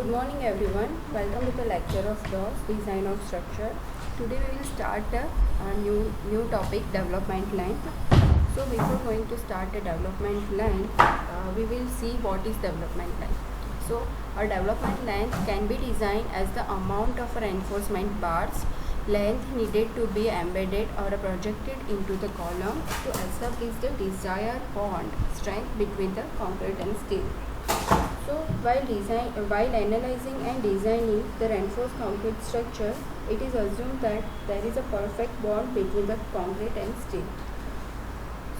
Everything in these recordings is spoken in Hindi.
Good morning everyone. Welcome to the lecture of DOS, Design of Structure. Today we will start a new topic, development length. So before going to start a development length, we will see what is development length. So a development length can be designed as the amount of reinforcement bars length needed to be embedded or projected into the column to establish the desired bond strength between the concrete and steel. So while analyzing and designing the reinforced concrete structure, it is assumed that there is a perfect bond between the concrete and steel.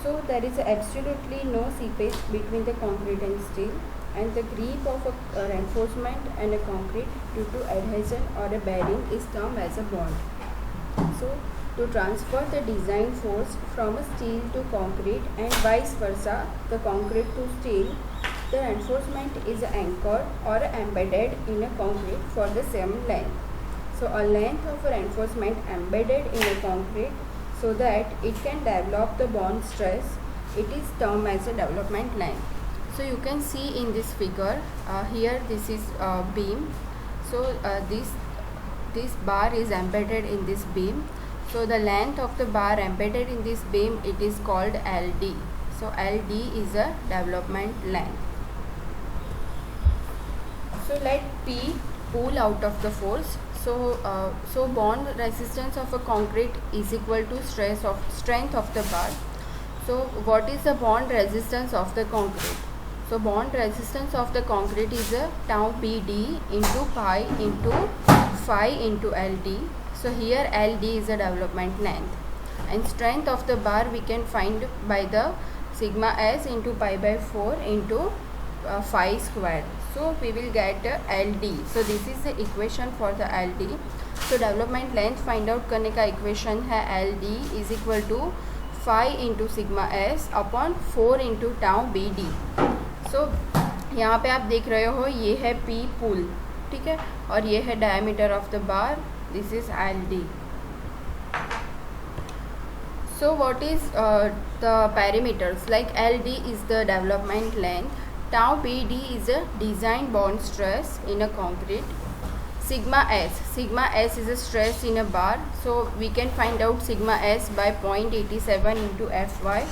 So there is absolutely no seepage between the concrete and steel, and the grip of a reinforcement and a concrete due to adhesion or a bearing is termed as a bond. So to transfer the design force from a steel to concrete and vice versa, the concrete to steel, the reinforcement is anchored or embedded in a concrete for the same length. So a length of a reinforcement embedded in a concrete so that it can develop the bond stress, it is termed as a development length. So you can see in this figure, here this is beam. So this bar is embedded in this beam. So the length of the bar embedded in this beam, it is called LD. So LD is a development length. So let P pull out of the force. So bond resistance of a concrete is equal to strength of the bar. So what is the bond resistance of the concrete? So bond resistance of the concrete is a tau BD into pi into phi into LD. So here LD is a development length, and strength of the bar we can find by the sigma s into pi by 4 into phi square. So we will get LD. So this is the equation for the LD. So development length find out करने का equation है LD is equal to phi into sigma s upon 4 into tau BD. So यहाँ पे आप देख रहे हो ये है P pull, ठीक है, और ये है diameter of the bar. This is LD. So what is the parameters? Like LD is the development length, tau BD is a design bond stress in a concrete, sigma s is a stress in a bar. So we can find out sigma s by 0.87 into Fy.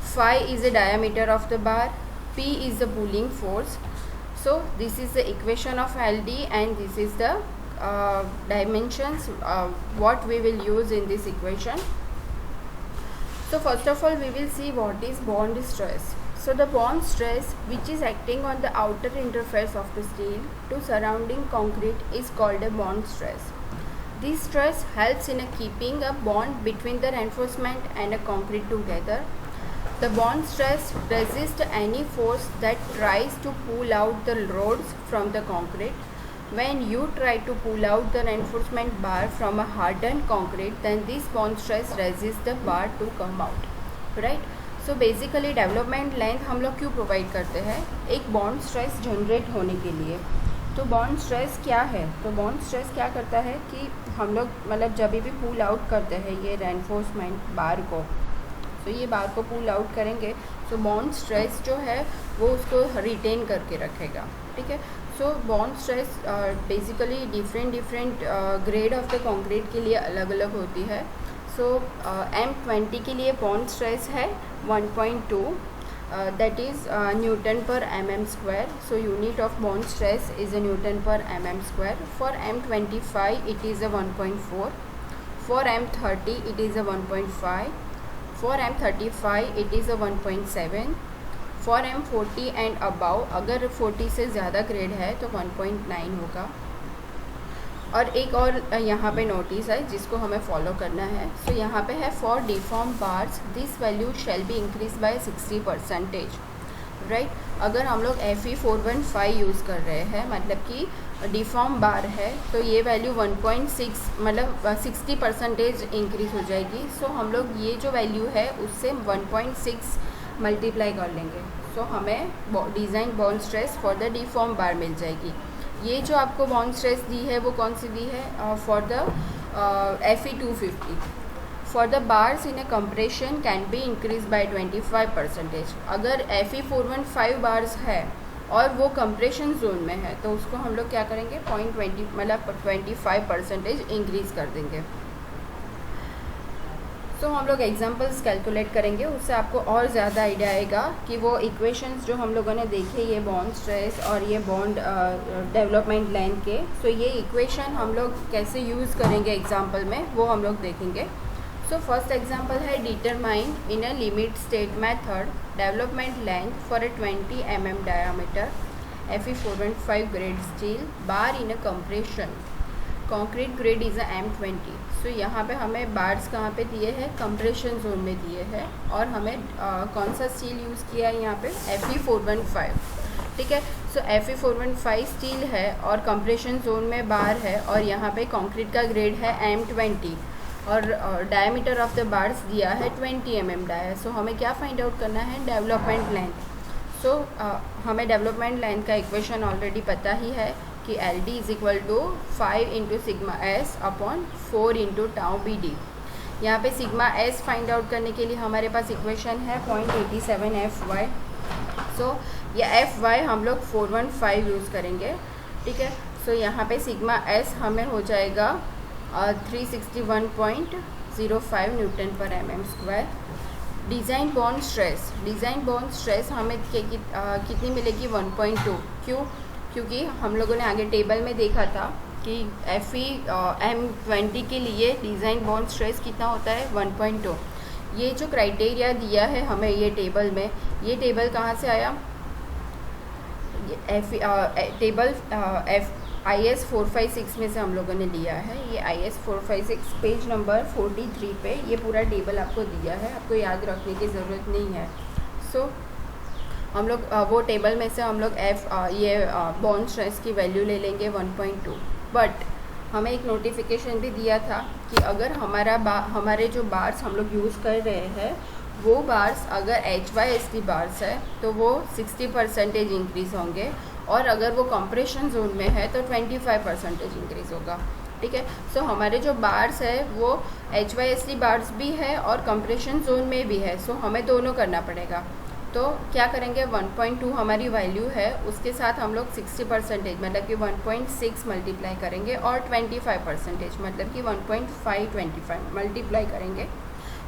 Phi is the diameter of the bar, P is the pulling force. So this is the equation of LD, and this is the dimensions what we will use in this equation. So first of all we will see what is bond stress. So the bond stress which is acting on the outer interface of the steel to surrounding concrete is called a bond stress. This stress helps in keeping a bond between the reinforcement and a concrete together. The bond stress resists any force that tries to pull out the rods from the concrete. When you try to pull out the reinforcement bar from a hardened concrete, then this bond stress resists the bar to come out, right? So basically development length हम लोग क्यों प्रोवाइड करते हैं? एक बॉन्ड स्ट्रेस जनरेट होने के लिए. तो बॉन्ड स्ट्रेस क्या है? तो बॉन्ड स्ट्रेस क्या करता है कि हम लोग मतलब जब भी पुल आउट करते हैं ये रेनफोर्समेंट बार को, तो ये बार को पुल आउट करेंगे, तो बॉन्ड स्ट्रेस जो है वो उसको रिटेन करके रखेगा, ठीक है. So bond stress basically different grade of the concrete के लिए अलग अलग होती है. सो M20 के लिए बॉन्ड स्ट्रेस है 1.2, that is Newton per mm square. So unit of bond stress is a Newton per mm square. For M25 it is a 1.4. For M30 it is a 1.5. For M35 it is a 1.7. For M40 and above, अगर 40 से ज़्यादा ग्रेड है तो 1.9 होगा. और एक और यहाँ पे नोटिस है जिसको हमें फॉलो करना है. सो यहाँ पे है for deform bars this value shall be increase by 60%, right. अगर हम लोग Fe415 यूज़ कर रहे हैं, मतलब कि डिफॉर्म बार है, तो ये वैल्यू 1.6 मतलब 60% इंक्रीज हो जाएगी. सो हम लोग ये जो वैल्यू है उससे 1.6 मल्टीप्लाई कर लेंगे. सो हमें design bond stress for the deform bar मिल जाएगी. ये जो आपको बॉन्ड स्ट्रेस दी है वो कौन सी दी है? For the Fe250. For the bars in A compression can be increase by 25%. अगर Fe415 बार्स है और वो कंप्रेशन जोन में है, तो उसको हम लोग क्या करेंगे 0.20 मतलब 25% इंक्रीज़ कर देंगे। तो हम लोग एग्जांपल्स कैलकुलेट करेंगे, उससे आपको और ज़्यादा आइडिया आएगा कि वो इक्वेशंस जो हम लोगों ने देखे, ये बॉन्ड स्ट्रेस और ये बॉन्ड डेवलपमेंट लेंथ के, तो ये इक्वेशन हम लोग कैसे यूज़ करेंगे एग्जांपल में, वो हम लोग देखेंगे। सो फर्स्ट एग्जांपल है determine in a limit state method development length for a 20 mm diameter Fe 415 grade steel bar in a compression concrete grade is a M20। So यहाँ पे हमें बार्स कहाँ पे दिए हैं, कंप्रेशन जोन में दिए हैं, और हमें कौन सा स्टील यूज़ किया है यहाँ पे Fe 415, ठीक है। सो Fe 415 स्टील है और कंप्रेशन जोन में बार है, और यहाँ पे कंक्रीट का ग्रेड है M20, और डायमीटर ऑफ द बार्स दिया है 20 mm डाया। सो हमें क्या फाइंड आउट करना है, डेवलपमेंट लेंथ। सो हमें डेवलपमेंट लेंथ का इक्वेशन ऑलरेडी पता ही है कि LD is equal to 5 into sigma S upon 4 into tau BD। यहाँ पे सिग्मा S फाइंड आउट करने के लिए हमारे पास इक्वेशन है 0.87 FY। सो ये FY हम लोग 415 यूज़ करेंगे, ठीक है। सो यहाँ पे सिग्मा S हमें हो जाएगा 361.05 न्यूटन पर mm²। डिज़ाइन बॉन्ड स्ट्रेस हमें कितनी मिलेगी 1.2। क्योंकि हम लोगों ने आगे टेबल में देखा था कि Fe M20 के लिए डिज़ाइन बॉन्ड स्ट्रेस कितना होता है 1.2। ये जो क्राइटेरिया दिया है हमें ये टेबल में, ये टेबल कहाँ से आया, टेबल IS 456 में से हम लोगों ने लिया है। ये IS 456 पेज नंबर 43 पे ये पूरा टेबल आपको दिया है, आपको याद रखने की ज़रूरत नहीं है। सो हम लोग वो टेबल में से हम लोग ये बॉन्ड स्ट्रेस की वैल्यू ले लेंगे 1.2। बट हमें एक नोटिफिकेशन भी दिया था कि अगर हमारे जो बार्स हम लोग यूज़ कर रहे हैं वो बार्स अगर HYSD बार्स है तो वो 60% इंक्रीज़ होंगे, और अगर वो कंप्रेशन जोन में है तो 25% इंक्रीज़ होगा, ठीक है। सो हमारे जो बार्स है वो HYSD बार्स भी है और कंप्रेशन जोन में भी है। सो हमें दोनों करना पड़ेगा। तो क्या करेंगे 1.2 हमारी वैल्यू है, उसके साथ हम लोग 60% मतलब कि 1.6 मल्टीप्लाई करेंगे, और 25% मतलब कि 1.525 मल्टीप्लाई करेंगे।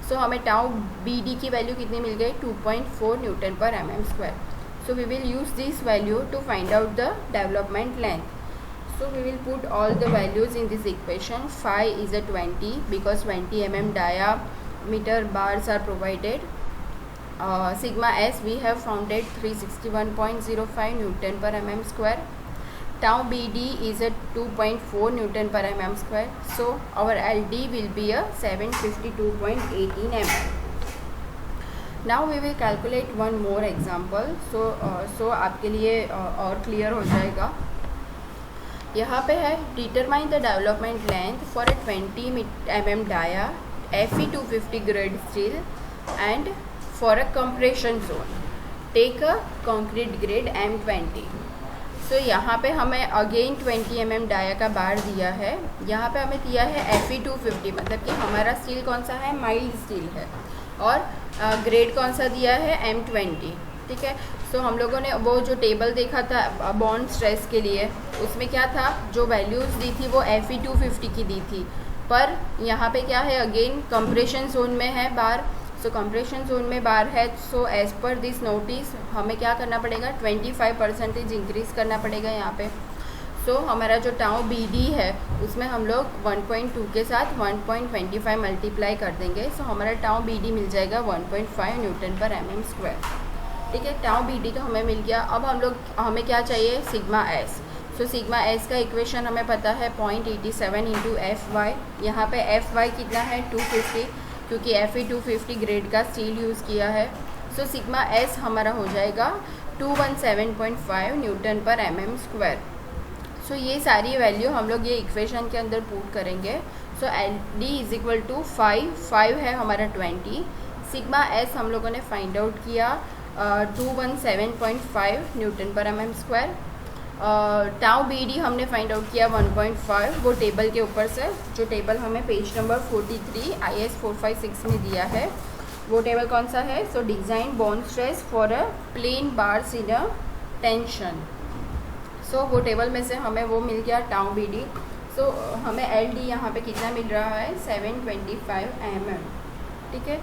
सो हमें टाउ BD की वैल्यू कितनी मिल गई 2.4 न्यूटन पर mm²। So we will use this value to find out the development length. So we will put all the values in this equation. Phi is a 20 because 20 mm diameter bars are provided. Sigma S we have found it 361.05 Newton per mm². Tau BD is a 2.4 Newton per mm². So our LD will be a 752.18 mm. Now we will calculate one more example. So आपके लिए और क्लियर हो जाएगा। यहाँ पे है determine the development length for a 20 mm dia Fe 250 grade steel and for a compression zone take a concrete grade M20। So यहाँ पे हमें अगेन 20 mm डाया का बार दिया है, यहाँ पे हमें दिया है Fe 250, मतलब कि हमारा स्टील कौन सा है, माइल्ड स्टील है, और ग्रेड कौन सा दिया है M20, ठीक है। सो हम लोगों ने वो जो टेबल देखा था बॉन्ड स्ट्रेस के लिए, उसमें क्या था, जो वैल्यूज़ दी थी वो Fe 250 की दी थी, पर यहाँ पे क्या है, अगेन कंप्रेशन जोन में है बार। सो कंप्रेशन जोन में बार है, so as per this notice हमें क्या करना पड़ेगा 25% इंक्रीज़ करना पड़ेगा यहाँ पे। सो हमारा जो टाउ BD है उसमें हम लोग 1.2 के साथ 1.25 मल्टीप्लाई कर देंगे। सो हमारा टाउ BD मिल जाएगा 1.5 न्यूटन पर mm², ठीक है। टाउ BD तो हमें मिल गया। अब हमें क्या चाहिए, sigma S। So sigma S का इक्वेशन हमें पता है 0.87 इंटू FY। यहाँ पे FY कितना है 250, क्योंकि Fe 250 ग्रेड का स्टील यूज़ किया है। सो सिग्मा S हमारा हो जाएगा 217.5 न्यूटन पर mm²। सो ये सारी वैल्यू हम लोग ये इक्वेशन के अंदर पुट करेंगे। सो LD इज इक्वल टू 5 है हमारा 20, सिग्मा S हम लोगों ने फाइंड आउट किया 217.5 न्यूटन पर mm²। टाउ BD हमने फाइंड आउट किया 1.5, वो टेबल के ऊपर से, जो टेबल हमें पेज नंबर 43 IS 456 में दिया है, वो टेबल कौन सा है, so design bond stress for a plain bars in a tension. So वो टेबल में से हमें वो मिल गया टाउ बी डी। सो हमें एल डी यहाँ पे कितना मिल रहा है 725 mm। ठीक है,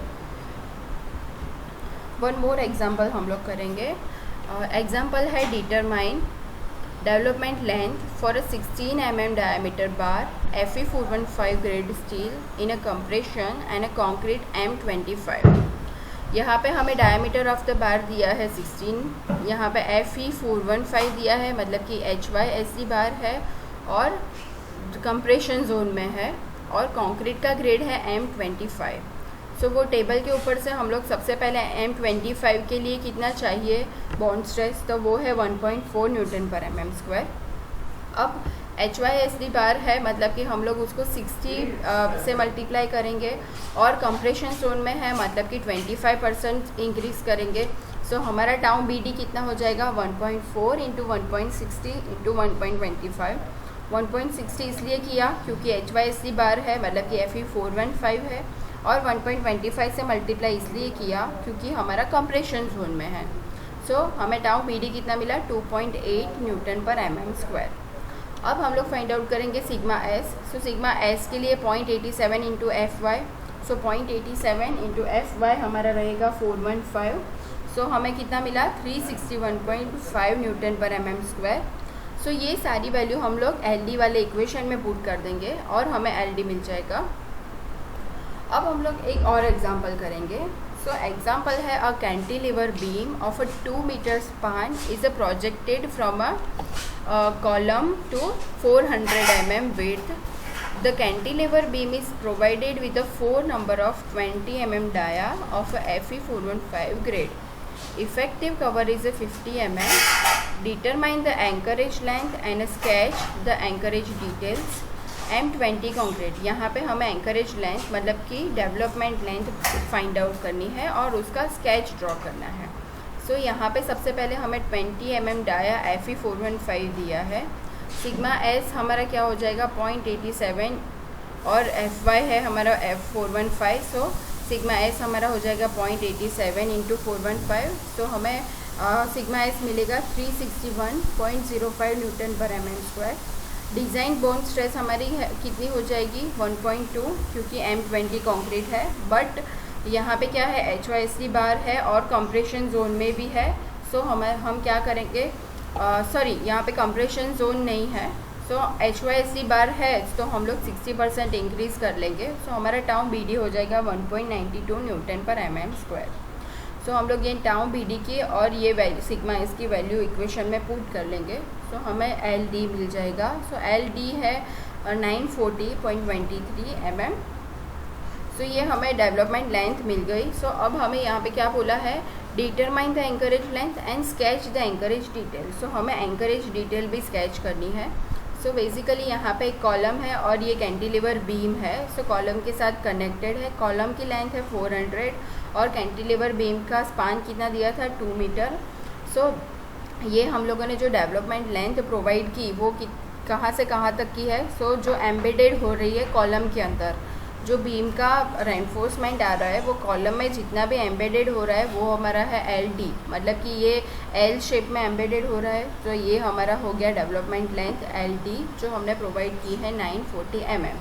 वन मोर एग्जाम्पल हम लोग करेंगे। एग्जाम्पल है determine development length for a 16 mm diameter bar Fe 415 grade steel in a compression and a concrete M25। यहाँ पे हमें डायमीटर ऑफ द बार दिया है 16, यहाँ पे Fe 415 दिया है, मतलब कि HYSD बार है और कंप्रेशन जोन में है, और कंक्रीट का ग्रेड है M25। सो वो टेबल के ऊपर से हम लोग सबसे पहले M25 के लिए कितना चाहिए बॉन्ड स्ट्रेस, तो वो है 1.4 न्यूटन पर mm²। अब HYSD बार है, मतलब कि हम लोग उसको 60 से मल्टीप्लाई करेंगे, और कंप्रेशन जोन में है, मतलब कि 25% इंक्रीज़ करेंगे। सो हमारा टाउ बी डी कितना हो जाएगा 1.4 इंटू 1.60 इंटू 1.25। 1.60 इसलिए किया क्योंकि HYSD बार है, मतलब कि Fe 415 है, और 1.25 से मल्टीप्लाई इसलिए किया क्योंकि हमारा कंप्रेशन जोन में है। सो हमें टाउ बी डी कितना मिला 2.8 न्यूटन पर mm²। अब हम लोग फाइंड आउट करेंगे sigma S. So sigma S के लिए 0.87 इंटू FY। सो 0.87 इंटू FY हमारा रहेगा 415। सो हमें कितना मिला 361.5 न्यूटन पर mm²। सो ये सारी वैल्यू हम लोग LD वाले इक्वेशन में पुट कर देंगे और हमें LD मिल जाएगा। अब हम लोग एक और एग्जाम्पल करेंगे। सो एग्जाम्पल है a cantilever beam of a 2 metre span is a projected from a column to 400 mm width. The cantilever beam is provided with a 4 number of 20 mm dia of a Fe 415 grade. Effective cover is a 50 mm. Determine the anchorage length and sketch the anchorage details. M20 concrete, यहाँ पे हमें एंकरेज लेंथ मतलब कि डेवलपमेंट लेंथ फाइंड आउट करनी है और उसका स्केच ड्रॉ करना है। सो यहाँ पे सबसे पहले हमें 20 mm डाया Fe 415 दिया है। सिग्मा एस हमारा क्या हो जाएगा 0.87 और Fy है हमारा F415। सो सिग्मा एस हमारा हो जाएगा 0.87 इंटू 415। सो हमें सिग्मा एस मिलेगा 361.05 न्यूटन पर mm²। डिज़ाइन बोन स्ट्रेस हमारी कितनी हो जाएगी 1.2 क्योंकि M20 कंक्रीट है, बट यहाँ पे क्या है HYSD बार है और कंप्रेशन जोन में भी है। सो हम क्या करेंगे, सॉरी यहाँ पे कंप्रेशन जोन नहीं है। सो HYSD बार है तो हम लोग 60% इंक्रीज़ कर लेंगे। सो हमारा टाउ बी डी हो जाएगा 1.92 न्यूटन पर mm²। सो हम लोग ये टाउ बी डी की और ये वैल्यू सिग्मा इसकी वैल्यू इक्वेशन में पुट कर लेंगे। सो हमें एल डी मिल जाएगा। सो एल डी है 940.23 mm। सो ये हमें डेवलपमेंट लेंथ मिल गई। सो अब हमें यहाँ पे क्या बोला है determine the anchorage length and sketch the anchorage detail. So हमें एंकरेज डिटेल भी स्केच करनी है। सो बेसिकली यहाँ पे एक कॉलम है और ये कैंटिलीवर बीम है। सो कॉलम के साथ कनेक्टेड है। कॉलम की लेंथ है 400 और कैंटिलीवर बीम का स्पान कितना दिया था 2 मीटर। सो ये हम लोगों ने जो डेवलपमेंट लेंथ प्रोवाइड की वो कहाँ से कहाँ तक की है। सो जो एम्बेडेड हो रही है कॉलम के अंदर, जो बीम का रेनफोर्समेंट आ रहा है वो कॉलम में जितना भी एम्बेडेड हो रहा है वो हमारा है एल डी, मतलब कि ये एल शेप में एम्बेडेड हो रहा है। तो ये हमारा हो गया डेवलपमेंट लेंथ एल डी जो हमने प्रोवाइड की है 940 mm।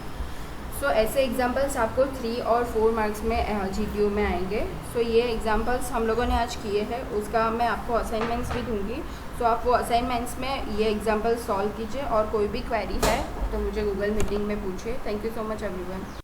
सो ऐसे एग्जांपल्स आपको 3 और 4 मार्क्स में GTO में आएंगे। सो ये एग्जांपल्स हम लोगों ने आज किए हैं, उसका मैं आपको असाइनमेंट्स भी दूंगी। सो आप वो असाइनमेंट्स में ये एग्जांपल सॉल्व कीजिए और कोई भी क्वेरी है तो मुझे गूगल मीटिंग में पूछिए। Thank you so much everyone.